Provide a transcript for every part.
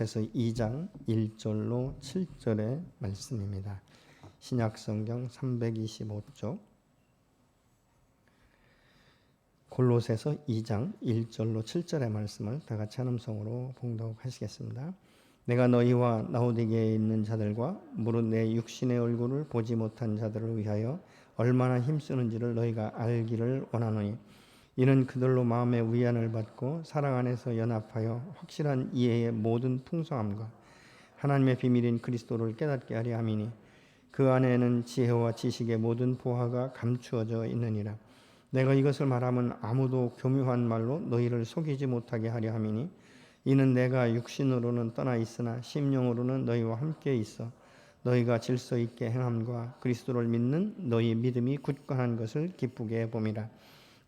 에서 2장 1절로 7절의 말씀입니다. 신약성경 325쪽 골로새서 2장 1절로 7절의 말씀을 다 같이 한 음성으로 봉독하시겠습니다. 내가 너희와 라오디게에 있는 자들과 무릇 내 육신의 얼굴을 보지 못한 자들을 위하여 얼마나 힘쓰는지를 너희가 알기를 원하노니 이는 그들로 마음의 위안을 받고 사랑 안에서 연합하여 확실한 이해의 모든 풍성함과 하나님의 비밀인 그리스도를 깨닫게 하려 함이니 그 안에는 지혜와 지식의 모든 보화가 감추어져 있느니라. 내가 이것을 말하면 아무도 교묘한 말로 너희를 속이지 못하게 하려 함이니 이는 내가 육신으로는 떠나 있으나 심령으로는 너희와 함께 있어 너희가 질서 있게 행함과 그리스도를 믿는 너희 믿음이 굳건한 것을 기쁘게 봄이라.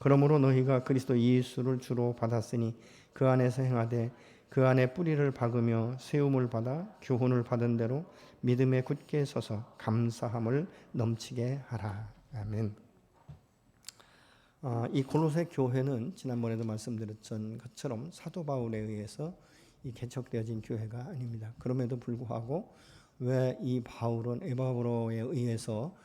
그러므로 너희가 그리스도 예수를 주로 받았으니 그 안에서 행하되 그 안에 뿌리를 박으며 세움을 받아 교훈을 받은 대로 믿음에 굳게 서서 감사함을 넘치게 하라. 아멘. 이 골로새 교회는 지난번에도 말씀드렸던 것처럼 사도 바울에 의해서 이 개척되어진 교회가 아닙니다. 그럼에도 불구하고 왜 이 바울은 에바브로에 의해서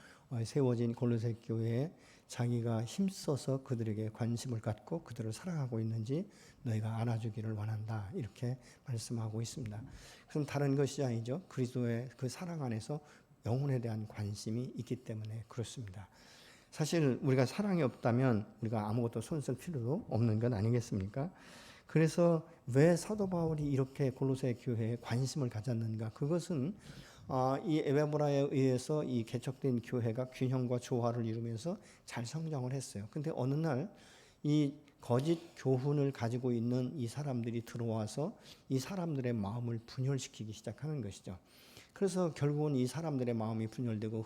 세워진 골로새 교회에 자기가 힘써서 그들에게 관심을 갖고 그들을 사랑하고 있는지 너희가 알아주기를 원한다, 이렇게 말씀하고 있습니다. 그건 다른 것이 아니죠. 그리스도의 그 사랑 안에서 영혼에 대한 관심이 있기 때문에 그렇습니다. 사실 우리가 사랑이 없다면 우리가 아무것도 손쓸 필요도 없는 것 아니겠습니까? 그래서 왜 사도 바울이 이렇게 골로새 교회에 관심을 가졌는가? 그것은 이 에베브라에 의해서 이 개척된 교회가 균형과 조화를 이루면서 잘 성장을 했어요. 근데 어느 날 이 거짓 교훈을 가지고 있는 이 사람들이 들어와서 이 사람들의 마음을 분열시키기 시작하는 것이죠. 그래서 결국은 이 사람들의 마음이 분열되고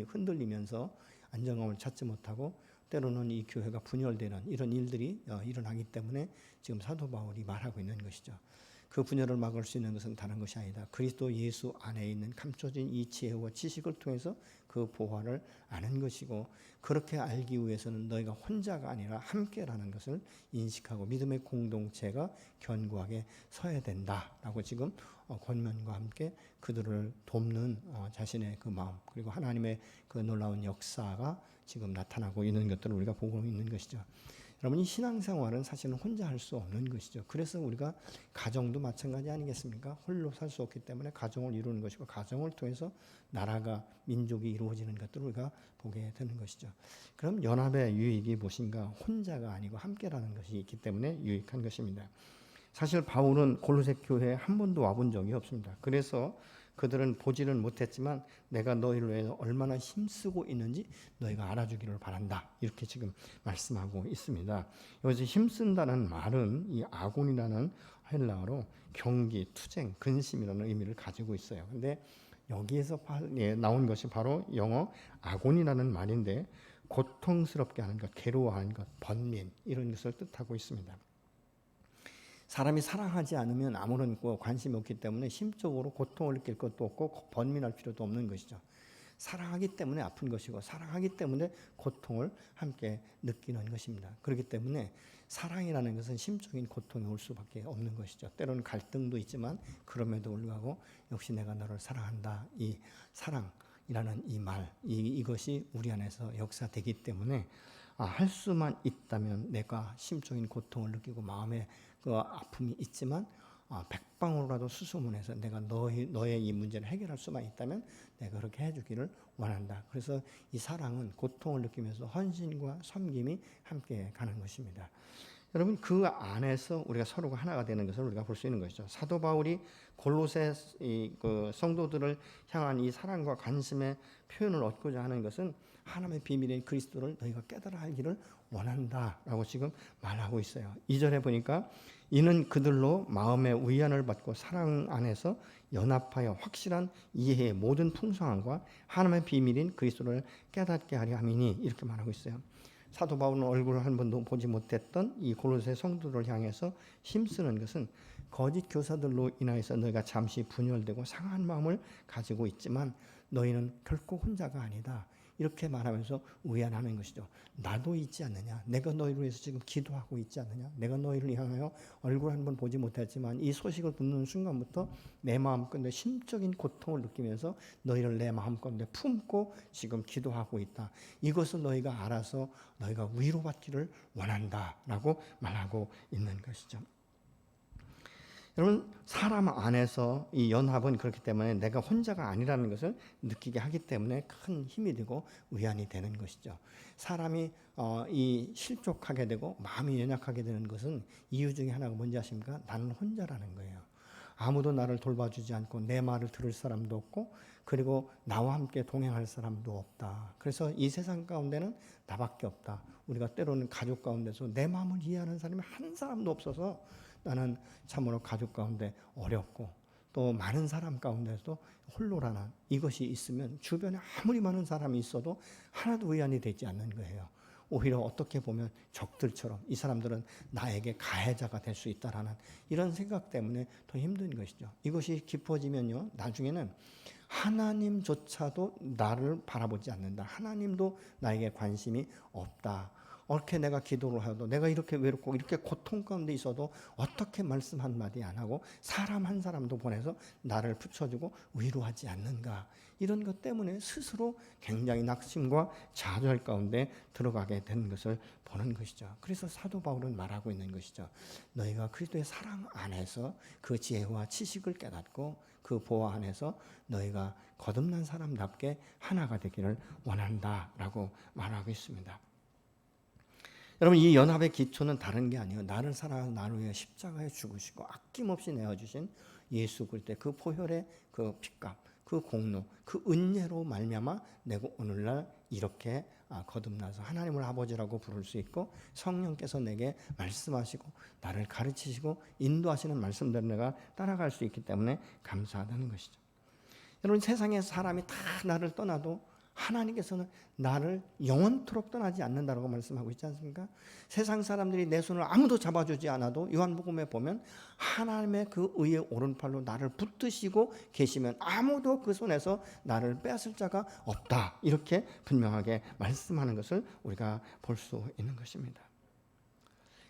흔들리면서 안정감을 찾지 못하고 때로는 이 교회가 분열되는 이런 일들이 일어나기 때문에 지금 사도 바울이 말하고 있는 것이죠. 그 분열을 막을 수 있는 것은 다른 것이 아니다. 그리스도 예수 안에 있는 감춰진 이 지혜와 지식을 통해서 그 보화를 아는 것이고, 그렇게 알기 위해서는 너희가 혼자가 아니라 함께라는 것을 인식하고 믿음의 공동체가 견고하게 서야 된다라고 지금 권면과 함께 그들을 돕는 자신의 그 마음, 그리고 하나님의 그 놀라운 역사가 지금 나타나고 있는 것들을 우리가 보고 있는 것이죠. 여러분, 이 신앙생활은 사실은 혼자 할 수 없는 것이죠. 그래서 우리가 가정도 마찬가지 아니겠습니까? 홀로 살 수 없기 때문에 가정을 이루는 것이고, 가정을 통해서 나라가, 민족이 이루어지는 것들을 우리가 보게 되는 것이죠. 그럼 연합의 유익이 무엇인가? 혼자가 아니고 함께라는 것이 있기 때문에 유익한 것입니다. 사실 바울은 골로새 교회에 한 번도 와본 적이 없습니다. 그래서 그들은 보지는 못했지만 내가 너희를 위해서 얼마나 힘쓰고 있는지 너희가 알아주기를 바란다, 이렇게 지금 말씀하고 있습니다. 여기서 힘쓴다는 말은 이 아곤이라는 헬라어로 경기, 투쟁, 근심이라는 의미를 가지고 있어요. 근데 여기에서 나온 것이 바로 영어 아곤이라는 말인데, 고통스럽게 하는 것, 괴로워하는 것, 번민, 이런 것을 뜻하고 있습니다. 사람이 사랑하지 않으면 아무런 관심이 없기 때문에 심적으로 고통을 느낄 것도 없고 번민할 필요도 없는 것이죠. 사랑하기 때문에 아픈 것이고, 사랑하기 때문에 고통을 함께 느끼는 것입니다. 그렇기 때문에 사랑이라는 것은 심적인 고통이 올 수밖에 없는 것이죠. 때로는 갈등도 있지만 그럼에도 불구하고 역시 내가 너를 사랑한다, 이 사랑이라는 이 말, 이것이 우리 안에서 역사되기 때문에 할 수만 있다면 내가 심적인 고통을 느끼고 마음에 그 아픔이 있지만 백방으로라도 수소문해서 내가 너의 이 문제를 해결할 수만 있다면 내가 그렇게 해주기를 원한다. 그래서 이 사랑은 고통을 느끼면서 헌신과 섬김이 함께 가는 것입니다. 여러분, 그 안에서 우리가 서로가 하나가 되는 것을 우리가 볼 수 있는 것이죠. 사도 바울이 골로새 그 성도들을 향한 이 사랑과 관심의 표현을 얻고자 하는 것은 하나님의 비밀인 그리스도를 너희가 깨달아 알기를 원한다라고 지금 말하고 있어요. 2절에 보니까 이는 그들로 마음의 위안을 받고 사랑 안에서 연합하여 확실한 이해의 모든 풍성함과 하나님의 비밀인 그리스도를 깨닫게 하려 함이니, 이렇게 말하고 있어요. 사도 바울은 얼굴을 한 번도 보지 못했던 이 골로새 성도들을 향해서 힘쓰는 것은 거짓 교사들로 인하여서 너희가 잠시 분열되고 상한 마음을 가지고 있지만 너희는 결코 혼자가 아니다. 이렇게 말하면서 위안하는 것이죠. 나도 있지 않느냐? 내가 너희를 위해서 지금 기도하고 있지 않느냐? 내가 너희를 향하여 얼굴 한번 보지 못했지만 이 소식을 듣는 순간부터 내 마음 가운데 심적인 고통을 느끼면서 너희를 내 마음 가운데 품고 지금 기도하고 있다. 이것을 너희가 알아서 너희가 위로받기를 원한다라고 말하고 있는 것이죠. 여러분, 사람 안에서 이 연합은 그렇기 때문에 내가 혼자가 아니라는 것을 느끼게 하기 때문에 큰 힘이 되고 위안이 되는 것이죠. 사람이 이 실족하게 되고 마음이 연약하게 되는 것은 이유 중에 하나가 뭔지 아십니까? 나는 혼자라는 거예요. 아무도 나를 돌봐주지 않고 내 말을 들을 사람도 없고 그리고 나와 함께 동행할 사람도 없다. 그래서 이 세상 가운데는 나밖에 없다. 우리가 때로는 가족 가운데서 내 마음을 이해하는 사람이 한 사람도 없어서 나는 참으로 가족 가운데 어렵고 또 많은 사람 가운데서도 홀로라는 이것이 있으면 주변에 아무리 많은 사람이 있어도 하나도 위안이 되지 않는 거예요. 오히려 어떻게 보면 적들처럼 이 사람들은 나에게 가해자가 될 수 있다라는 이런 생각 때문에 더 힘든 것이죠. 이것이 깊어지면요, 나중에는 하나님조차도 나를 바라보지 않는다. 하나님도 나에게 관심이 없다. 어떻게 내가 기도를 하도 내가 이렇게 외롭고 이렇게 고통 가운데 있어도 어떻게 말씀 한마디 안 하고 사람 한 사람도 보내서 나를 붙여주고 위로하지 않는가. 이런 것 때문에 스스로 굉장히 낙심과 좌절 가운데 들어가게 된 것을 보는 것이죠. 그래서 사도 바울은 말하고 있는 것이죠. 너희가 그리스도의 사랑 안에서 그 지혜와 지식을 깨닫고 그 보호 안에서 너희가 거듭난 사람답게 하나가 되기를 원한다라고 말하고 있습니다. 여러분, 이 연합의 기초는 다른 게 아니에요. 나를 사랑하는 나를 위해 십자가에 죽으시고 아낌없이 내어주신 예수 그리스도의 그 보혈의 그 핏값, 그 공로, 그 은혜로 말미암아 내가 오늘날 이렇게 거듭나서 하나님을 아버지라고 부를 수 있고 성령께서 내게 말씀하시고 나를 가르치시고 인도하시는 말씀대로 내가 따라갈 수 있기 때문에 감사하다는 것이죠. 여러분, 세상에 사람이 다 나를 떠나도 하나님께서는 나를 영원토록 떠나지 않는다고 말씀하고 있지 않습니까? 세상 사람들이 내 손을 아무도 잡아주지 않아도 요한복음에 보면 하나님의 그 의의 오른팔로 나를 붙드시고 계시면 아무도 그 손에서 나를 빼앗을 자가 없다. 이렇게 분명하게 말씀하는 것을 우리가 볼 수 있는 것입니다.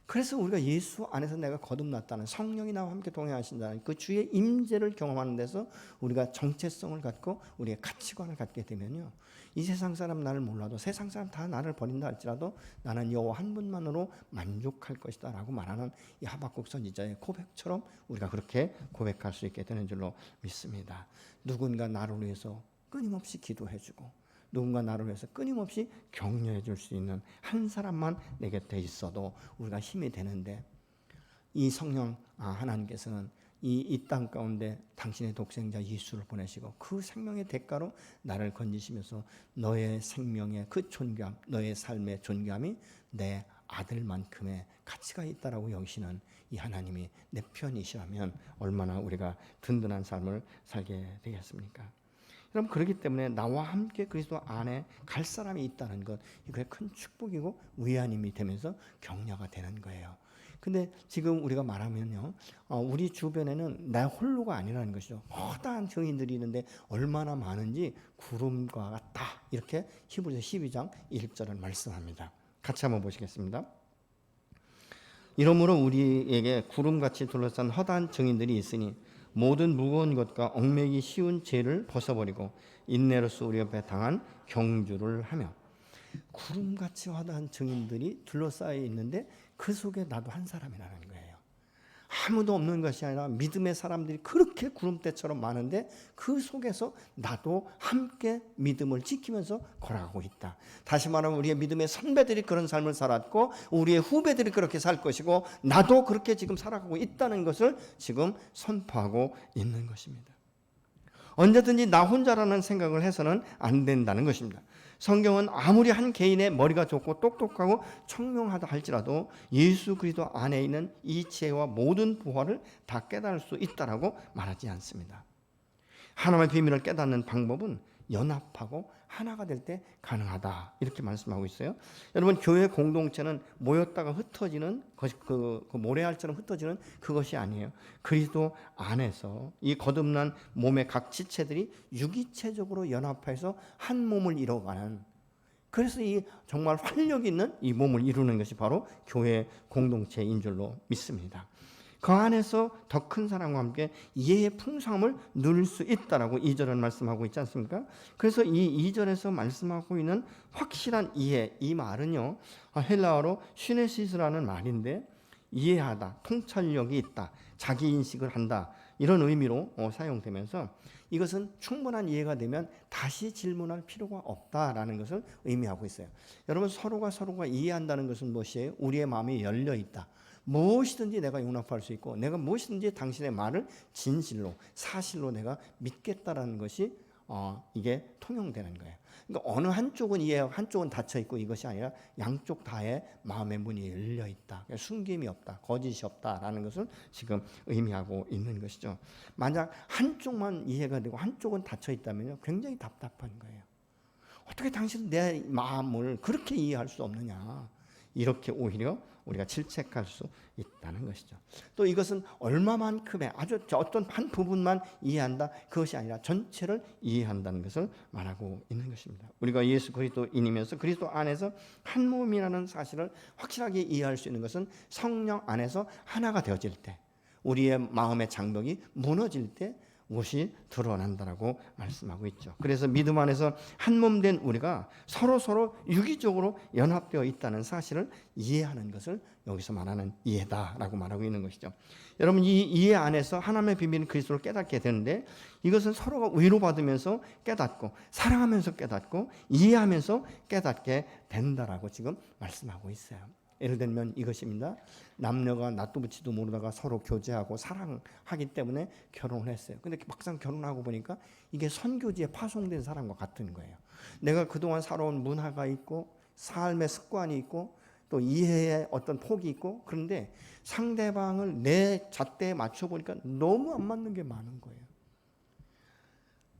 그래서 우리가 예수 안에서 내가 거듭났다는, 성령이 나와 함께 동행하신다는 그 주의 임재를 경험하는 데서 우리가 정체성을 갖고 우리의 가치관을 갖게 되면요, 이 세상 사람 나를 몰라도 세상 사람 다 나를 버린다 할지라도 나는 여호와 한 분만으로 만족할 것이다 라고 말하는 이 하박국 선지자의 고백처럼 우리가 그렇게 고백할 수 있게 되는 줄로 믿습니다. 누군가 나를 위해서 끊임없이 기도해주고 누군가 나를 위해서 끊임없이 격려해 줄 수 있는 한 사람만 내 곁에 있어도 우리가 힘이 되는데, 이 성령 하나님께서는 이 땅 가운데 당신의 독생자 예수를 보내시고 그 생명의 대가로 나를 건지시면서 너의 생명의 그 존귀함, 너의 삶의 존귀함이 내 아들만큼의 가치가 있다라고 여기시는 이 하나님이 내 편이시라면 얼마나 우리가 든든한 삶을 살게 되겠습니까? 그럼 그렇기 때문에 나와 함께 그리스도 안에 갈 사람이 있다는 것, 이게 큰 축복이고 위안임이 되면서 격려가 되는 거예요. 근데 지금 우리가 말하면요, 우리 주변에는 나 홀로가 아니라는 것이죠. 허다한 증인들이 있는데 얼마나 많은지 구름과 같다. 이렇게 히브리서 12장 1절을 말씀합니다. 같이 한번 보시겠습니다. 이러므로 우리에게 구름같이 둘러싼 허다한 증인들이 있으니 모든 무거운 것과 얽매기 쉬운 죄를 벗어버리고 인내로서 우리 옆에 당한 경주를 하며. 구름같이 허다한 증인들이 둘러싸여 있는데 그 속에 나도 한 사람이라는 거예요. 아무도 없는 것이 아니라 믿음의 사람들이 그렇게 구름대처럼 많은데 그 속에서 나도 함께 믿음을 지키면서 걸어가고 있다. 다시 말하면 우리의 믿음의 선배들이 그런 삶을 살았고 우리의 후배들이 그렇게 살 것이고 나도 그렇게 지금 살아가고 있다는 것을 지금 선포하고 있는 것입니다. 언제든지 나 혼자라는 생각을 해서는 안 된다는 것입니다. 성경은 아무리 한 개인의 머리가 좋고 똑똑하고 청명하다 할지라도 예수 그리스도 안에 있는 이 지혜와 모든 보화를 다 깨달을 수 있다라고 말하지 않습니다. 하나님의 비밀을 깨닫는 방법은 연합하고 하나가 될 때 가능하다, 이렇게 말씀하고 있어요. 여러분, 교회 공동체는 모였다가 흩어지는 그 모래알처럼 흩어지는 그것이 아니에요. 그리스도 안에서 이 거듭난 몸의 각 지체들이 유기체적으로 연합해서 한 몸을 이뤄가는 그래서 이 정말 활력 있는 이 몸을 이루는 것이 바로 교회 공동체인 줄로 믿습니다. 그 안에서 더 큰 사랑과 함께 이해의 풍성함을 누릴 수 있다라고 2절은 말씀하고 있지 않습니까? 그래서 이 2절에서 말씀하고 있는 확실한 이해, 이 말은요, 헬라어로 시네시스라는 말인데, 이해하다, 통찰력이 있다, 자기 인식을 한다, 이런 의미로 사용되면서 이것은 충분한 이해가 되면 다시 질문할 필요가 없다라는 것을 의미하고 있어요. 여러분, 서로가 이해한다는 것은 무엇이에요? 우리의 마음이 열려 있다. 무엇이든지 내가 용납할 수 있고, 내가 무엇이든지 당신의 말을 진실로, 사실로 내가 믿겠다라는 것이 이게 통용되는 거예요. 그러니까 어느 한쪽은 이해하고 한쪽은 닫혀 있고, 이것이 아니라 양쪽 다의 마음의 문이 열려 있다. 숨김이 없다, 거짓이 없다라는 것을 지금 의미하고 있는 것이죠. 만약 한쪽만 이해가 되고 한쪽은 닫혀 있다면요, 굉장히 답답한 거예요. 어떻게 당신은 내 마음을 그렇게 이해할 수 없느냐, 이렇게 오히려 우리가 질책할 수 있다는 것이죠. 또 이것은 얼마만큼의 아주 어떤 한 부분만 이해한다, 그것이 아니라 전체를 이해한다는 것을 말하고 있는 것입니다. 우리가 예수 그리스도인이면서 그리스도 안에서 한 몸이라는 사실을 확실하게 이해할 수 있는 것은 성령 안에서 하나가 되어질 때, 우리의 마음의 장벽이 무너질 때 무엇이 드러난다라고 말씀하고 있죠. 그래서 믿음 안에서 한 몸 된 우리가 서로 유기적으로 연합되어 있다는 사실을 이해하는 것을 여기서 말하는 이해다라고 말하고 있는 것이죠. 여러분, 이 이해 안에서 하나님의 비밀인 그리스도를 깨닫게 되는데, 이것은 서로가 위로받으면서 깨닫고, 사랑하면서 깨닫고, 이해하면서 깨닫게 된다라고 지금 말씀하고 있어요. 예를 들면 이것입니다. 남녀가 낫도 붙이도 모르다가 서로 교제하고 사랑하기 때문에 결혼을 했어요. 근데 막상 결혼하고 보니까 이게 선교지에 파송된 사람과 같은 거예요. 내가 그동안 살아온 문화가 있고, 삶의 습관이 있고, 또 이해의 어떤 폭이 있고, 그런데 상대방을 내 잣대에 맞춰보니까 너무 안 맞는 게 많은 거예요.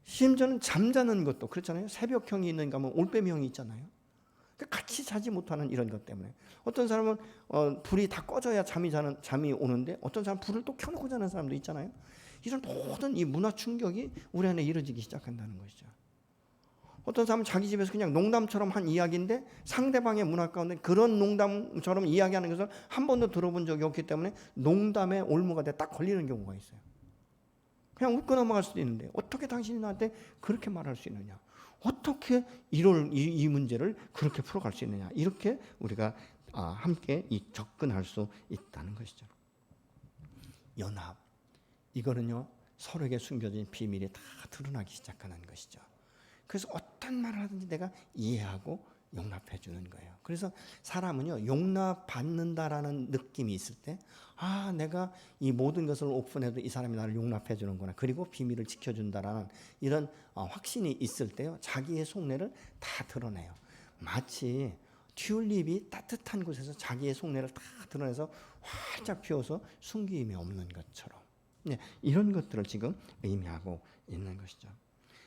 심지어는 잠자는 것도 그렇잖아요. 새벽형이 있는가 하면 올빼미형이 있잖아요. 같이 자지 못하는 이런 것 때문에 어떤 사람은 불이 다 꺼져야 잠이 오는데, 어떤 사람은 불을 또 켜놓고 자는 사람도 있잖아요. 이런 모든 이 문화 충격이 우리 안에 이루어지기 시작한다는 것이죠. 어떤 사람은 자기 집에서 그냥 농담처럼 한 이야기인데, 상대방의 문화 가운데 그런 농담처럼 이야기하는 것을 한 번도 들어본 적이 없기 때문에 농담의 올무가 딱 걸리는 경우가 있어요. 그냥 웃고 넘어갈 수도 있는데 어떻게 당신이 나한테 그렇게 말할 수 있느냐, 어떻게 이 문제를 그렇게 풀어갈 수 있느냐, 이렇게 우리가 함께 접근할 수 있다는 것이죠. 연합, 이거는요, 서로에게 숨겨진 비밀이 다 드러나기 시작하는 것이죠. 그래서 어떤 말을 하든지 내가 이해하고 용납해 주는 거예요. 그래서 사람은요, 용납받는다라는 느낌이 있을 때, 내가 이 모든 것을 오픈해도 이 사람이 나를 용납해 주는구나, 그리고 비밀을 지켜준다라는 이런 확신이 있을 때요, 자기의 속내를 다 드러내요. 마치 튤립이 따뜻한 곳에서 자기의 속내를 다 드러내서 활짝 피워서 숨김이 없는 것처럼, 이런 것들을 지금 의미하고 있는 것이죠.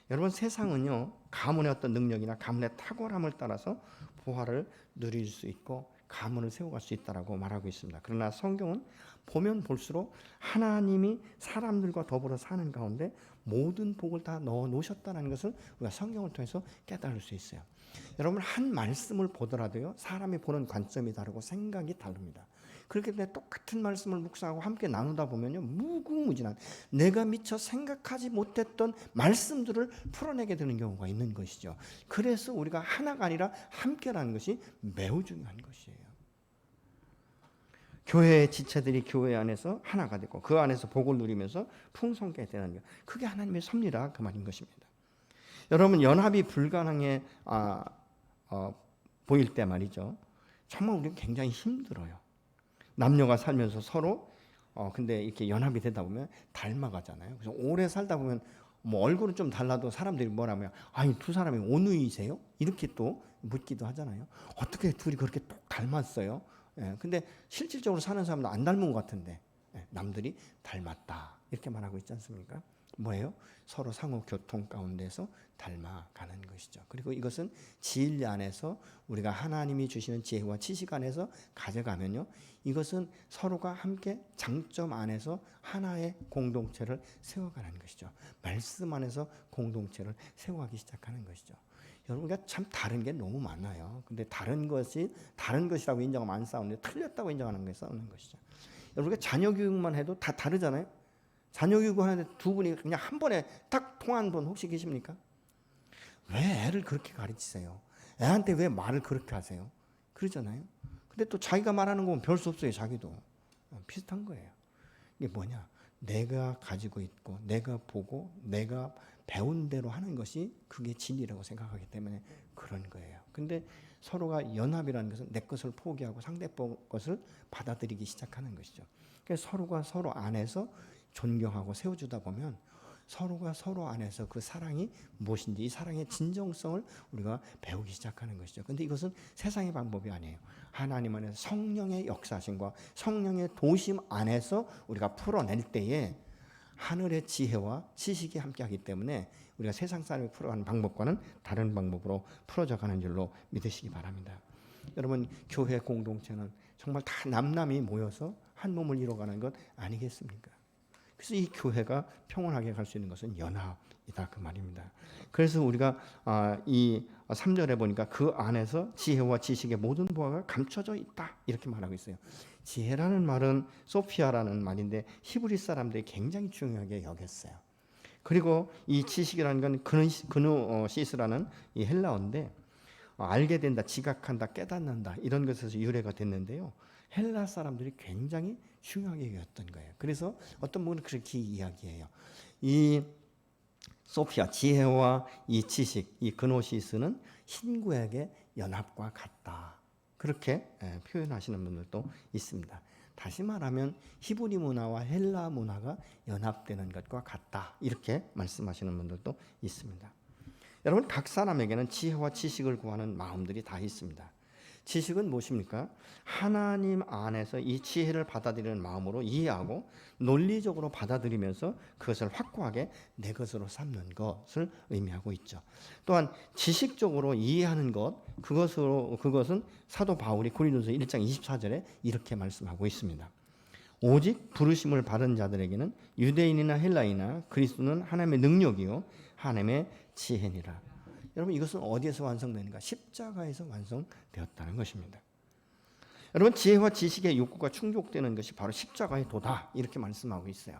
여러분, 세상은요, 가문의 어떤 능력이나 가문의 탁월함을 따라서 부활을 누릴 수 있고 가문을 세워갈 수 있다라고 말하고 있습니다. 그러나 성경은 보면 볼수록 하나님이 사람들과 더불어 사는 가운데 모든 복을 다 넣어 놓으셨다는 것을 우리가 성경을 통해서 깨달을 수 있어요. 여러분, 한 말씀을 보더라도요, 사람이 보는 관점이 다르고 생각이 다릅니다. 그렇기 때문에 똑같은 말씀을 묵상하고 함께 나누다 보면요, 무궁무진한 내가 미처 생각하지 못했던 말씀들을 풀어내게 되는 경우가 있는 것이죠. 그래서 우리가 하나가 아니라 함께라는 것이 매우 중요한 것이에요. 교회의 지체들이 교회 안에서 하나가 되고 그 안에서 복을 누리면서 풍성하게 되는 것, 그게 하나님의 섭리라, 그 말인 것입니다. 여러분, 연합이 불가능해 보일 때 말이죠, 정말 우리는 굉장히 힘들어요. 남녀가 살면서 서로 근데 이렇게 연합이 되다 보면 닮아가잖아요. 그래서 오래 살다 보면 뭐 얼굴은 좀 달라도 사람들이 뭐라면, 아니 두 사람이 온누이세요? 이렇게 또 묻기도 하잖아요. 어떻게 둘이 그렇게 똑 닮았어요? 근데 실질적으로 사는 사람도 안 닮은 것 같은데, 남들이 닮았다 이렇게 말하고 있지 않습니까? 뭐예요? 서로 상호 교통 가운데서 닮아가는 것이죠. 그리고 이것은 진리 안에서 우리가 하나님이 주시는 지혜와 지식 안에서 가져가면요, 이것은 서로가 함께 장점 안에서 하나의 공동체를 세워가는 것이죠. 말씀 안에서 공동체를 세워가기 시작하는 것이죠. 여러분, 참 다른 게 너무 많아요. 근데 다른 것이라고 인정하면 안 싸우는데 틀렸다고 인정하는 게 싸우는 것이죠. 여러분, 자녀 교육만 해도 다 다르잖아요. 자녀 교육을 하는데 두 분이 그냥 한 번에 딱 통한 분 혹시 계십니까? 왜 애를 그렇게 가르치세요? 애한테 왜 말을 그렇게 하세요? 그러잖아요. 근데 또 자기가 말하는 건 별 수 없어요. 자기도. 비슷한 거예요. 이게 뭐냐? 내가 가지고 있고 내가 보고 내가 배운 대로 하는 것이 그게 진리라고 생각하기 때문에 그런 거예요. 근데 서로가 연합이라는 것은 내 것을 포기하고 상대 것을 받아들이기 시작하는 것이죠. 그래서 서로가 서로 안에서 존경하고 세워주다 보면 서로가 서로 안에서 그 사랑이 무엇인지, 이 사랑의 진정성을 우리가 배우기 시작하는 것이죠. 근데 이것은 세상의 방법이 아니에요. 하나님 안에서 성령의 역사심과 성령의 도심 안에서 우리가 풀어낼 때에 하늘의 지혜와 지식이 함께하기 때문에 우리가 세상 사람이 풀어가는 방법과는 다른 방법으로 풀어져 가는 줄로 믿으시기 바랍니다. 여러분, 교회 공동체는 정말 다 남남이 모여서 한 몸을 이뤄가는 것 아니겠습니까? 그래서 이 교회가 평온하게 갈 수 있는 것은 연합이다 그 말입니다. 그래서 우리가 이 3절에 보니까 그 안에서 지혜와 지식의 모든 보화가 감춰져 있다 이렇게 말하고 있어요. 지혜라는 말은 소피아라는 말인데 히브리 사람들이 굉장히 중요하게 여겼어요. 그리고 이 지식이라는 건 그노시스라는 이 헬라어인데 알게 된다, 지각한다, 깨닫는다 이런 것에서 유래가 됐는데요. 헬라 사람들이 굉장히 중요하게 여겼던 거예요. 그래서 어떤 분은 그렇게 이야기해요. 이 소피아, 지혜와 이 지식, 이 그노시스는 신구약의 연합과 같다. 그렇게 표현하시는 분들도 있습니다. 다시 말하면 히브리 문화와 헬라 문화가 연합되는 것과 같다. 이렇게 말씀하시는 분들도 있습니다. 여러분, 각 사람에게는 지혜와 지식을 구하는 마음들이 다 있습니다. 지식은 무엇입니까? 하나님 안에서 이 지혜를 받아들이는 마음으로 이해하고 논리적으로 받아들이면서 그것을 확고하게 내 것으로 삼는 것을 의미하고 있죠. 또한 지식적으로 이해하는 그것은 사도 바울이 고린도서 1장 24절에 이렇게 말씀하고 있습니다. 오직 부르심을 받은 자들에게는 유대인이나 헬라이나 그리스도는 하나님의 능력이요 하나님의 지혜니라. 여러분, 이것은 어디에서 완성되는가? 십자가에서 완성되었다는 것입니다. 여러분, 지혜와 지식의 욕구가 충족되는 것이 바로 십자가의 도다 이렇게 말씀하고 있어요.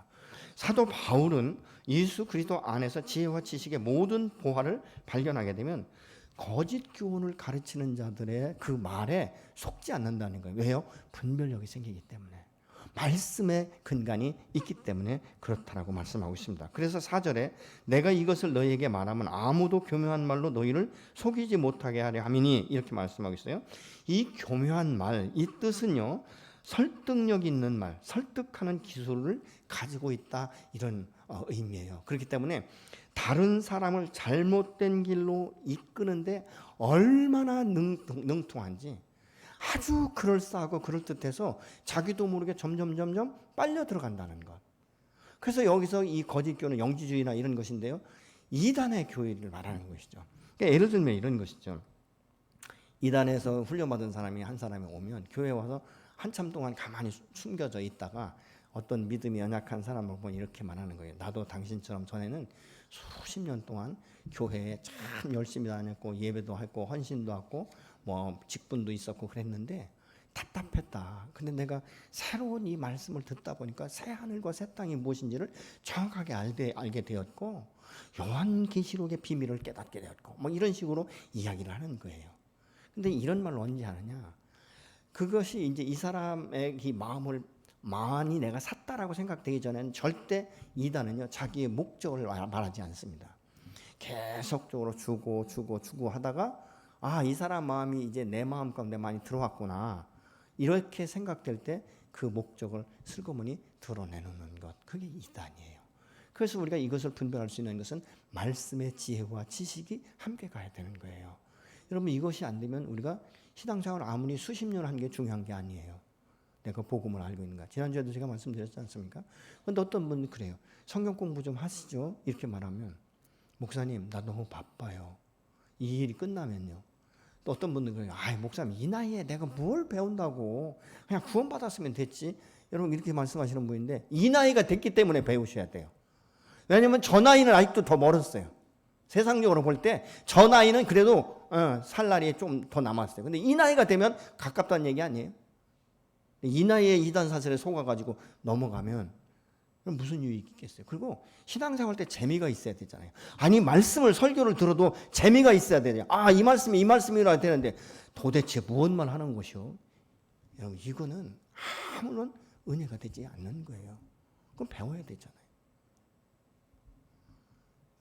사도 바울은 예수 그리스도 안에서 지혜와 지식의 모든 보화를 발견하게 되면 거짓 교훈을 가르치는 자들의 그 말에 속지 않는다는 거예요. 왜요? 분별력이 생기기 때문에. 말씀의 근간이 있기 때문에 그렇다라고 말씀하고 있습니다. 그래서 4절에 내가 이것을 너희에게 말하면 아무도 교묘한 말로 너희를 속이지 못하게 하려 함이니 이렇게 말씀하고 있어요. 이 교묘한 말, 이 뜻은요, 설득력 있는 말, 설득하는 기술을 가지고 있다 이런 의미예요. 그렇기 때문에 다른 사람을 잘못된 길로 이끄는데 얼마나 능통한지, 아주 그럴싸하고 그럴듯해서 자기도 모르게 점점 빨려 들어간다는 것. 그래서 여기서 이 거짓교는 영지주의나 이런 것인데요, 이단의 교회를 말하는 것이죠. 그러니까 예를 들면 이런 것이죠. 이단에서 훈련받은 사람이 한 사람이 오면 교회에 와서 한참 동안 가만히 숨겨져 있다가 어떤 믿음이 연약한 사람을 보면 이렇게 말하는 거예요. 나도 당신처럼 전에는 수십 년 동안 교회에 참 열심히 다녔고 예배도 했고 헌신도 했고 뭐 직분도 있었고 그랬는데 답답했다. 근데 내가 새로운 이 말씀을 듣다 보니까 새 하늘과 새 땅이 무엇인지를 정확하게 알게 되었고 요한계시록의 비밀을 깨닫게 되었고 뭐 이런 식으로 이야기를 하는 거예요. 근데 이런 말을 언제 하느냐? 그것이 이제 이 사람의 이 마음을 많이 내가 샀다라고 생각되기 전에는 절대 이단은요 자기의 목적을 말하지 않습니다. 계속적으로 주고 하다가 이 사람 마음이 이제 내 마음 가운데 많이 들어왔구나 이렇게 생각될 때 그 목적을 슬그머니 드러내놓는 것, 그게 이단이에요. 그래서 우리가 이것을 분별할 수 있는 것은 말씀의 지혜와 지식이 함께 가야 되는 거예요. 여러분, 이것이 안 되면 우리가 신앙생활을 아무리 수십 년 한 게 중요한 게 아니에요. 내가 복음을 알고 있는가? 지난주에도 제가 말씀드렸지 않습니까? 근데 어떤 분은 그래요. 성경 공부 좀 하시죠. 이렇게 말하면 목사님 나 너무 바빠요. 이 일이 끝나면요. 또 어떤 분들은 그래요. 목사님 이 나이에 내가 뭘 배운다고 그냥 구원받았으면 됐지. 여러분 이렇게 말씀하시는 분인데 이 나이가 됐기 때문에 배우셔야 돼요. 왜냐하면 저 나이는 아직도 더 멀었어요. 세상적으로 볼 때 저 나이는 그래도 살 날이 좀 더 남았어요. 근데 이 나이가 되면 가깝다는 얘기 아니에요. 이 나이에 이단 사슬에 속아가지고 넘어가면 무슨 유익이 있겠어요. 그리고 신앙생활 때 재미가 있어야 되잖아요. 아니 말씀을 설교를 들어도 재미가 있어야 되냐. 이 말씀이 이 말씀이라 되는데 도대체 무엇만 하는 것이요. 여러분 이거는 아무런 은혜가 되지 않는 거예요. 그럼 배워야 되잖아요.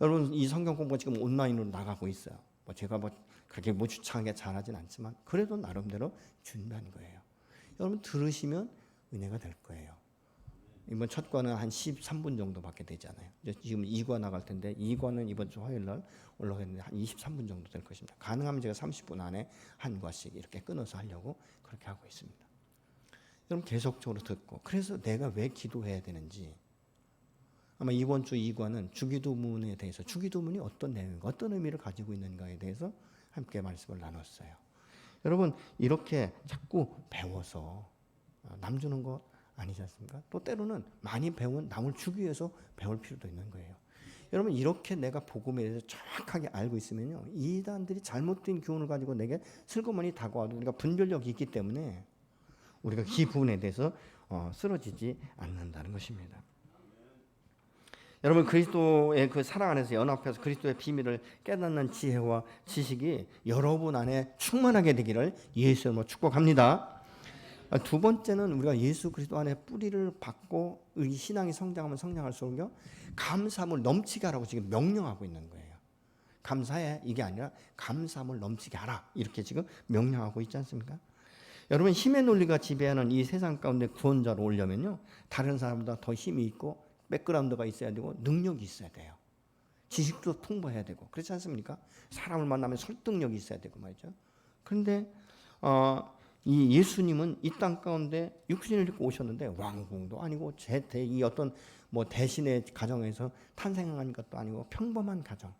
여러분 이 성경 공부가 지금 온라인으로 나가고 있어요. 제가 그렇게 주창하게 잘하진 않지만 그래도 나름대로 준다는 거예요. 여러분 들으시면 은혜가 될 거예요. 이번 첫 과는 한 13분 정도밖에 되잖아요. 지금 2과 나갈 텐데 2과는 이번 주 화요일 날 올라가는데 한 23분 정도 될 것입니다. 가능하면 제가 30분 안에 한 과씩 이렇게 끊어서 하려고 그렇게 하고 있습니다. 여러분 계속적으로 듣고 그래서 내가 왜 기도해야 되는지 아마 이번 주 2과는 주기도문에 대해서 주기도문이 어떤 내용인가 어떤 의미를 가지고 있는가에 대해서 함께 말씀을 나눴어요. 여러분 이렇게 자꾸 배워서 남 주는 것 아니지 않습니까? 또 때로는 많이 배운 남을 주기 위해서 배울 필요도 있는 거예요. 여러분 이렇게 내가 복음에 대해서 정확하게 알고 있으면요. 이단들이 잘못된 교훈을 가지고 내게 슬그머니 다가와도 우리가 분별력이 있기 때문에 우리가 이 부분에 대해서 쓰러지지 않는다는 것입니다. 여러분 그리스도의 그 사랑 안에서 연합해서 그리스도의 비밀을 깨닫는 지혜와 지식이 여러분 안에 충만하게 되기를 예수의 이름으로 축복합니다. 두 번째는 우리가 예수 그리스도 안에 뿌리를 받고 우리 신앙이 성장하면 성장할수록요 감사함을 넘치게 하라고 지금 명령하고 있는 거예요. 감사해 이게 아니라 감사함을 넘치게 하라 이렇게 지금 명령하고 있지 않습니까? 여러분 힘의 논리가 지배하는 이 세상 가운데 구원자로 오려면요 다른 사람보다 더 힘이 있고 백그라운드가 있어야 되고 능력이 있어야 돼요. 지식도 풍부해야 되고 그렇지 않습니까? 사람을 만나면 설득력이 있어야 되고 말이죠. 그런데 이 예수님은 이 땅 가운데 육신을 입고 오셨는데 왕궁도 아니고 이 어떤 대신의 가정에서 탄생한 것도 아니고 평범한 가정.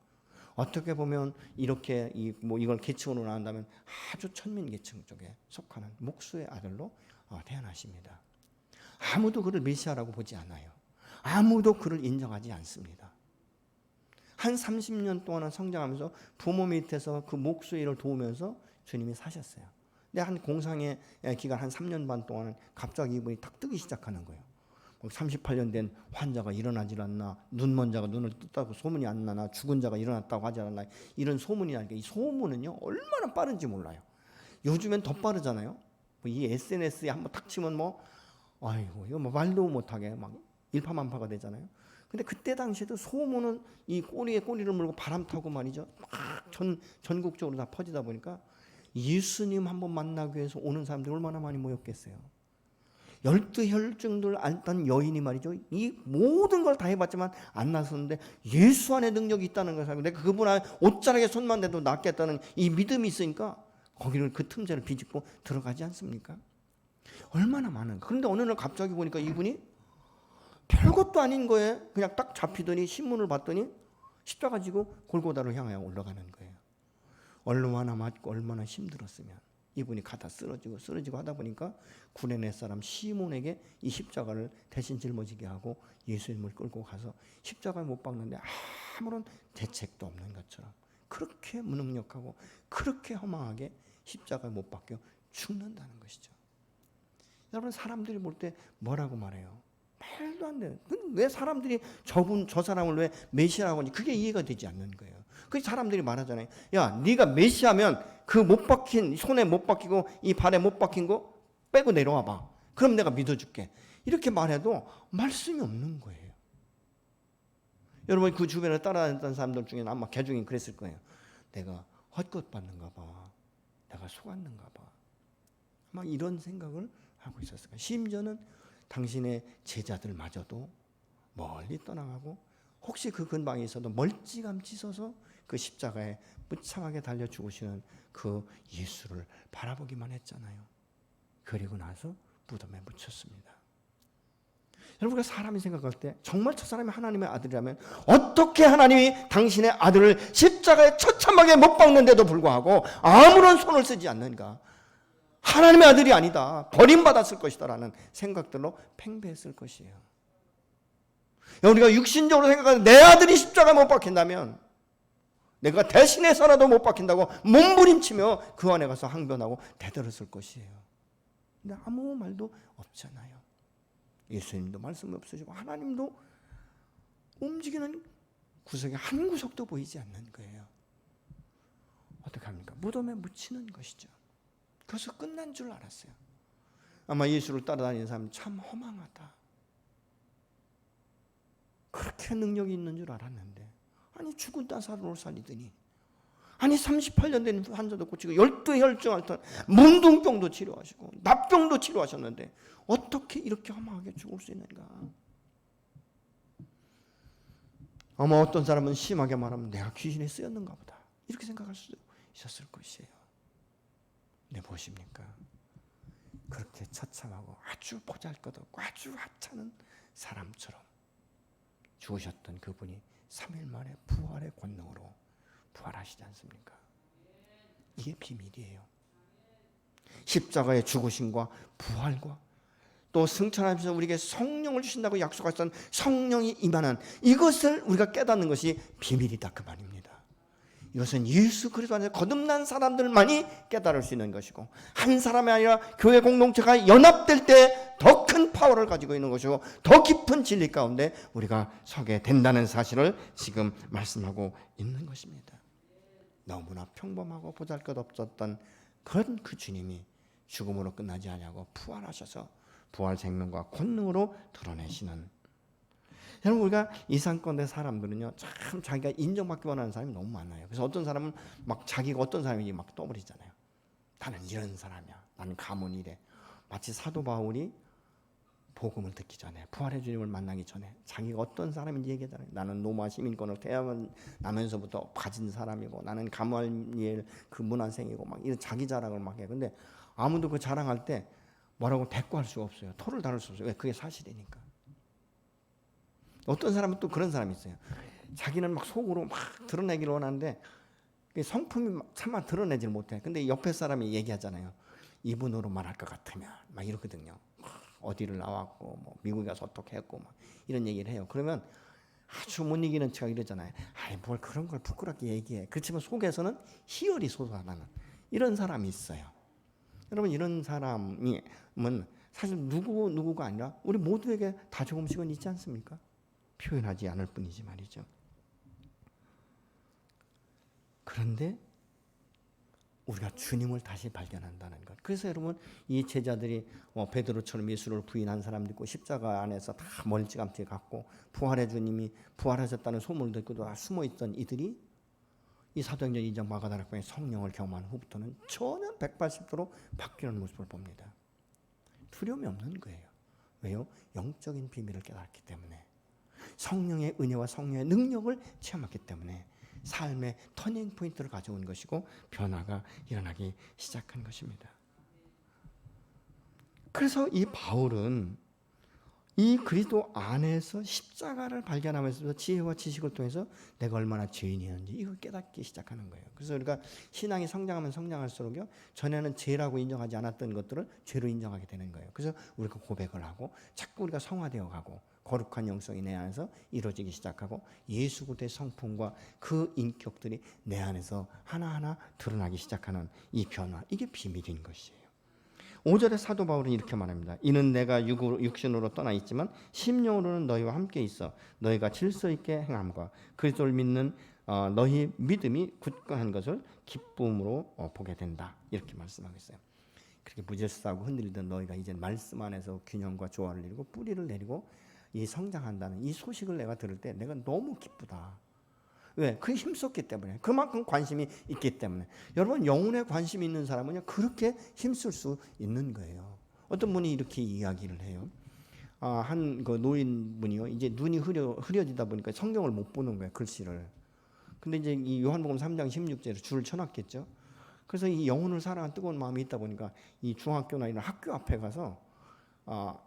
어떻게 보면 이렇게 이걸 계층으로 나눈다면 아주 천민 계층 쪽에 속하는 목수의 아들로 태어나십니다. 아무도 그를 메시아라고 보지 않아요. 아무도 그를 인정하지 않습니다. 한 30년 동안은 성장하면서 부모 밑에서 그 목수의 일을 도우면서 주님이 사셨어요. 근데 한 공상의 기간 한 3년 반 동안은 갑자기 이분이 탁 뜨기 시작하는 거예요. 38년 된 환자가 일어나질 않나, 눈먼 자가 눈을 떴다고 소문이 안 나나, 죽은 자가 일어났다고 하지 않나, 이런 소문이 나니까 이 소문은요 얼마나 빠른지 몰라요. 요즘엔 더 빠르잖아요. 이 SNS에 한번 탁 치면 이거 말도 못하게 막 일파만파가 되잖아요. 근데 그때 당시에도 소문은 이 꼬리에 꼬리를 물고 바람 타고 말이죠. 막 전국적으로 다 퍼지다 보니까 예수님 한번 만나기 위해서 오는 사람들이 얼마나 많이 모였겠어요. 12혈증들 앓던 여인이 말이죠. 이 모든 걸 다 해봤지만 안 나섰는데 예수 안에 능력이 있다는 것을 알고 내가 그분 안에 옷자락에 손만 대도 낫겠다는 이 믿음이 있으니까 거기를 그 틈새를 비집고 들어가지 않습니까? 얼마나 많은가. 그런데 어느 날 갑자기 보니까 이분이 별것도 아닌 거에 그냥 딱 잡히더니 신문을 봤더니 십자가 지고 골고다를 향하여 올라가는 거예요. 얼마나 맞고 얼마나 힘들었으면 이분이 가다 쓰러지고 하다 보니까 구레네 사람 시몬에게 이 십자가를 대신 짊어지게 하고 예수님을 끌고 가서 십자가에 못 박는데 아무런 대책도 없는 것처럼 그렇게 무능력하고 그렇게 허망하게 십자가에 못 박혀 죽는다는 것이죠. 여러분 사람들이 볼 때 뭐라고 말해요? 말도 안 돼. 왜 사람들이 저 사람을 왜 메시아라고 하니? 그게 이해가 되지 않는 거예요. 그 사람들이 말하잖아요. 야, 네가 메시아면 그 못 박힌 손에 못 박히고 이 발에 못 박힌 거 빼고 내려와 봐. 그럼 내가 믿어줄게. 이렇게 말해도 말씀이 없는 거예요. 여러분 그 주변에 따라다녔던 사람들 중에는 아마 개중이 그랬을 거예요. 내가 헛것 받는가 봐. 내가 속았는가 봐. 아마 이런 생각을 하고 있었을 거예요. 심지어는 당신의 제자들마저도 멀리 떠나가고 혹시 그 근방에 있어도 멀찌감치 서서 그 십자가에 무참하게 달려 죽으시는 그 예수를 바라보기만 했잖아요. 그리고 나서 무덤에 묻혔습니다. 여러분, 우리가 사람이 생각할 때 정말 저 사람이 하나님의 아들이라면 어떻게 하나님이 당신의 아들을 십자가에 처참하게 못 박는데도 불구하고 아무런 손을 쓰지 않는가? 하나님의 아들이 아니다, 버림받았을 것이다 라는 생각들로 팽배했을 것이에요. 우리가 육신적으로 생각하는 내 아들이 십자가에 못 박힌다면 내가 대신해서라도 못 박힌다고 몸부림치며 그 안에 가서 항변하고 대들었을 것이에요. 근데 아무 말도 없잖아요. 예수님도 말씀이 없으시고 하나님도 움직이는 구석에 한 구석도 보이지 않는 거예요. 어떻게 합니까? 무덤에 묻히는 것이죠. 그래서 끝난 줄 알았어요. 아마 예수를 따라다니는 사람이 참 허망하다, 그렇게 능력이 있는 줄 알았는데, 아니 죽은 따사로를 살리더니, 아니 38년 된 환자도 고치고 12의 혈증 앓던 문둥병도 치료하시고 납병도 치료하셨는데 어떻게 이렇게 허망하게 죽을 수 있는가? 아마 어떤 사람은 심하게 말하면 내가 귀신에 쓰였는가 보다, 이렇게 생각할 수도 있었을 것이에요. 근데 무엇입니까? 그렇게 처참하고 아주 보잘것없고 아주 하찮은 사람처럼 죽으셨던 그분이 3일 만에 부활의 권능으로 부활하시지 않습니까? 이게 비밀이에요. 십자가의 죽으심과 부활과 또 승천하면서 우리에게 성령을 주신다고 약속하셨던 성령이 임하는 이것을 우리가 깨닫는 것이 비밀이다, 그 말입니다. 이것은 예수 그리스도 안에서 거듭난 사람들만이 깨달을 수 있는 것이고, 한 사람이 아니라 교회 공동체가 연합될 때 더 큰 파워를 가지고 있는 것이고 더 깊은 진리 가운데 우리가 서게 된다는 사실을 지금 말씀하고 있는 것입니다. 너무나 평범하고 보잘것없었던 그런 그 주님이 죽음으로 끝나지 않냐고 부활하셔서 부활 생명과 권능으로 드러내시는, 여러분, 우리가 이 상권의 사람들은요 참 자기가 인정받기 원하는 사람이 너무 많아요. 그래서 어떤 사람은 막 자기가 어떤 사람인지 막 떠버리잖아요. 나는 이런 사람이야, 나는 가문이 이래. 마치 사도 바울이 복음을 듣기 전에, 부활의 주님을 만나기 전에 자기가 어떤 사람인지 얘기하잖아요. 나는 로마 시민권을 태어나면서부터 가진 사람이고 나는 가말리엘 그 문화생이고 막 이런 자기 자랑을 막 해요. 근데 아무도 그 자랑할 때 뭐라고 대꾸할 수가 없어요. 토를 다룰 수 없어요. 왜? 그게 사실이니까. 어떤 사람은 또 그런 사람이 있어요. 자기는 막 속으로 막 드러내기를 원하는데 성품이 차마 드러내질 못해. 근데 옆에 사람이 얘기하잖아요. 이분으로 말할 것 같으면 막 이러거든요. 어디를 나왔고 뭐 미국에 가서 어떻게 했고 막 이런 얘기를 해요. 그러면 아주 못 이기는 척 이러잖아요. 아이 뭘 그런 걸 부끄럽게 얘기해. 그렇지만 속에서는 희열이 솟아나는 이런 사람이 있어요. 여러분, 이런 사람은 사실 누구가 아니라 우리 모두에게 다 조금씩은 있지 않습니까? 표현하지 않을 뿐이지 말이죠. 그런데 우리가 주님을 다시 발견한다는 것. 그래서 여러분, 이 제자들이 베드로처럼 예수를 부인한 사람도 있고 십자가 안에서 다 멀찌감치 갔고 부활의 주님이 부활하셨다는 소문을 듣고도 다 숨어있던 이들이 이 사도행전 2장 마가다락방에 성령을 경험한 후부터는 전혀 180도로 바뀌는 모습을 봅니다. 두려움이 없는 거예요. 왜요? 영적인 비밀을 깨달았기 때문에, 성령의 은혜와 성령의 능력을 체험했기 때문에 삶의 터닝 포인트를 가져온 것이고 변화가 일어나기 시작한 것입니다. 그래서 이 바울은 이 그리스도 안에서 십자가를 발견하면서 지혜와 지식을 통해서 내가 얼마나 죄인이었는지 이걸 깨닫기 시작하는 거예요. 그래서 우리가 신앙이 성장하면 성장할수록요, 전에는 죄라고 인정하지 않았던 것들을 죄로 인정하게 되는 거예요. 그래서 우리가 고백을 하고 자꾸 우리가 성화되어 가고 거룩한 영성이 내 안에서 이루어지기 시작하고 예수 그리스도의 성품과 그 인격들이 내 안에서 하나하나 드러나기 시작하는 이 변화, 이게 비밀인 것이에요. 5절에 사도 바울은 이렇게 말합니다. 이는 내가 육신으로 떠나 있지만 심령으로는 너희와 함께 있어 너희가 질서 있게 행함과 그리스도를 믿는 너희 믿음이 굳건한 것을 기쁨으로 보게 된다. 이렇게 말씀하고 있어요. 그렇게 무질서하고 흔들리던 너희가 이제 말씀 안에서 균형과 조화를 이루고 뿌리를 내리고 이 성장한다는 이 소식을 내가 들을 때 내가 너무 기쁘다. 왜? 그게 힘썼기 때문에, 그만큼 관심이 있기 때문에. 여러분, 영혼에 관심이 있는 사람은요 그렇게 힘쓸 수 있는 거예요. 어떤 분이 이렇게 이야기를 해요. 한 그 노인분이요, 이제 눈이 흐려지다 보니까 성경을 못 보는 거예요, 글씨를. 근데 이제 이 요한복음 3장 16절에 줄을 쳐놨겠죠. 그래서 이 영혼을 사랑하는 뜨거운 마음이 있다 보니까 이 중학교나 이런 학교 앞에 가서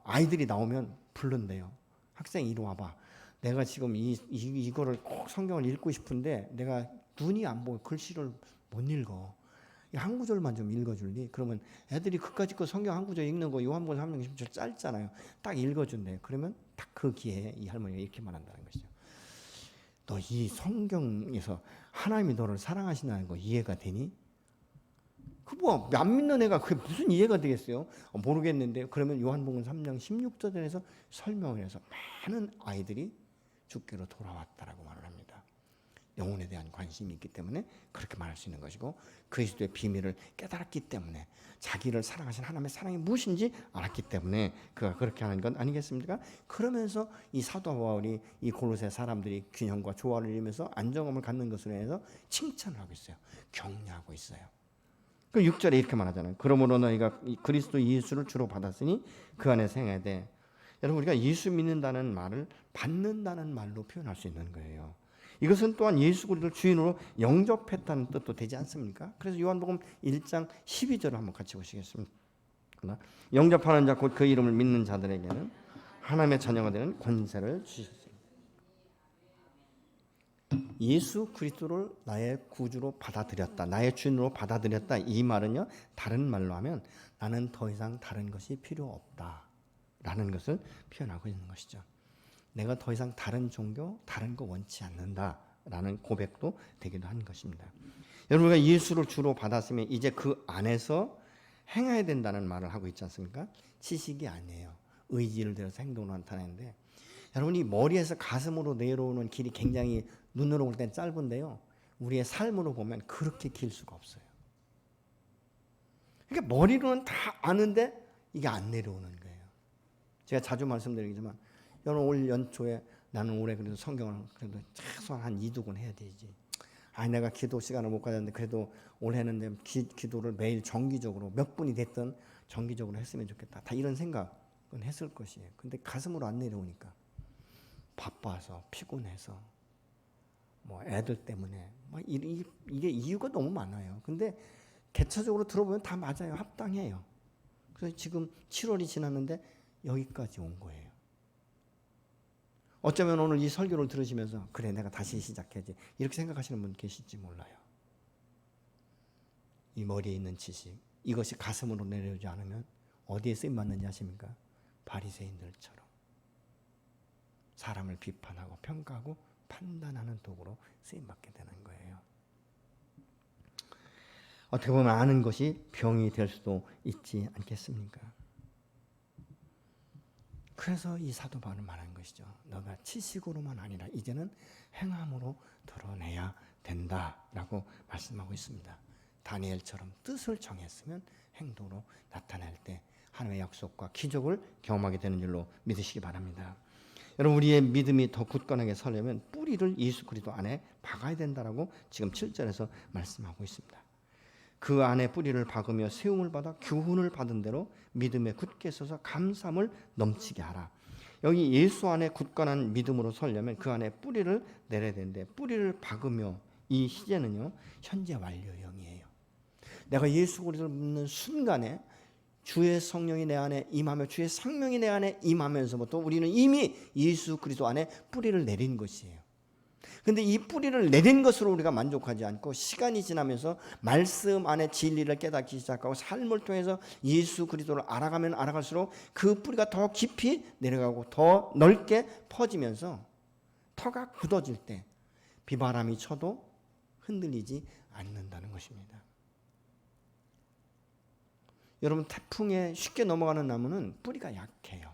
아이들이 나오면 부른대요. 학생 이리 와봐. 내가 지금 이거를 꼭 성경을 읽고 싶은데 내가 눈이 안 보여. 글씨를 못 읽어. 한 구절만 좀 읽어줄리? 그러면 애들이 그까짓 거 성경 한 구절 읽는 거 요한복음 3장 10절 짧잖아요. 딱 읽어준대. 그러면 딱 그 기회에 이 할머니가 이렇게 말한다는 것이죠. 너 이 성경에서 하나님이 너를 사랑하신다는 거 이해가 되니? 안 믿는 애가 그게 무슨 이해가 되겠어요? 모르겠는데. 그러면 요한복음 3장 16절에서 설명을 해서 많은 아이들이 주께로 돌아왔다라고 말을 합니다. 영혼에 대한 관심이 있기 때문에 그렇게 말할 수 있는 것이고, 그리스도의 비밀을 깨달았기 때문에, 자기를 사랑하신 하나님의 사랑이 무엇인지 알았기 때문에 그가 그렇게 하는 건 아니겠습니까? 그러면서 이 사도 바울이 이 골로새 사람들이 균형과 조화를 이루면서 안정감을 갖는 것으로 해서 칭찬을 하고 있어요. 격려하고 있어요. 그 6절에 이렇게 말하잖아요. 그러므로 너희가 그리스도 예수를 주로 받았으니 그 안에서 행해야 돼. 여러분, 우리가 예수 믿는다는 말을 받는다는 말로 표현할 수 있는 거예요. 이것은 또한 예수 그리스도를 주인으로 영접했다는 뜻도 되지 않습니까? 그래서 요한복음 1장 12절을 한번 같이 보시겠습니다. 영접하는 자 곧 그 이름을 믿는 자들에게는 하나님의 자녀가 되는 권세를 주셨습니다. 예수 그리스도를 나의 구주로 받아들였다, 나의 주인으로 받아들였다, 이 말은요, 다른 말로 하면 나는 더 이상 다른 것이 필요 없다라는 것을 표현하고 있는 것이죠. 내가 더 이상 다른 종교, 다른 거 원치 않는다라는 고백도 되기도 한 것입니다. 여러분, 우리가 예수를 주로 받았으면 이제 그 안에서 행해야 된다는 말을 하고 있지 않습니까? 지식이 아니에요. 의지를 들여서 행동으로 나타내는데, 여러분이 머리에서 가슴으로 내려오는 길이 굉장히 눈으로 볼 땐 짧은데요, 우리의 삶으로 보면 그렇게 길 수가 없어요. 그러니까 머리로는 다 아는데 이게 안 내려오는 거예요. 제가 자주 말씀드리지만, 여러분 올 연초에 나는 올해 그래도 성경을 그래도 최소한 한 2독은 해야 되지. 내가 기도 시간을 못 가졌는데 그래도 올해는 기도를 매일 정기적으로 몇 분이 됐든 정기적으로 했으면 좋겠다. 다 이런 생각은 했을 것이에요. 근데 가슴으로 안 내려오니까, 바빠서 피곤해서 뭐 애들 때문에 이게 이유가 너무 많아요. 근데 개차적으로 들어보면 다 맞아요. 합당해요. 그래서 지금 7월이 지났는데 여기까지 온 거예요. 어쩌면 오늘 이 설교를 들으시면서 그래, 내가 다시 시작해야지, 이렇게 생각하시는 분 계실지 몰라요. 이 머리에 있는 지식, 이것이 가슴으로 내려오지 않으면 어디에 쓰임받는지 아십니까? 바리새인들처럼 사람을 비판하고 평가하고 판단하는 도구로 쓰임받게 되는 거예요. 어떻게 보면 아는 것이 병이 될 수도 있지 않겠습니까? 그래서 이 사도 바울은 말한 것이죠. 너가 지식으로만 아니라 이제는 행함으로 드러내야 된다라고 말씀하고 있습니다. 다니엘처럼 뜻을 정했으면 행동으로 나타낼 때 하나님의 약속과 기적을 경험하게 되는 줄로 믿으시기 바랍니다. 여러분, 우리의 믿음이 더 굳건하게 서려면 뿌리를 예수 그리스도 안에 박아야 된다라고 지금 7절에서 말씀하고 있습니다. 그 안에 뿌리를 박으며 세움을 받아 교훈을 받은 대로 믿음에 굳게 서서 감사함을 넘치게 하라. 여기 예수 안에 굳건한 믿음으로 서려면 그 안에 뿌리를 내려야 되는데, 뿌리를 박으며, 이 시제는요 현재 완료형이에요. 내가 예수 그리스도를 믿는 순간에 주의 성령이 내 안에 임하며 주의 생명이 내 안에 임하면서부터 우리는 이미 예수 그리스도 안에 뿌리를 내린 것이에요. 근데 이 뿌리를 내린 것으로 우리가 만족하지 않고 시간이 지나면서 말씀 안에 진리를 깨닫기 시작하고 삶을 통해서 예수 그리스도를 알아가면 알아갈수록 그 뿌리가 더 깊이 내려가고 더 넓게 퍼지면서 터가 굳어질 때 비바람이 쳐도 흔들리지 않는다는 것입니다. 여러분, 태풍에 쉽게 넘어가는 나무는 뿌리가 약해요.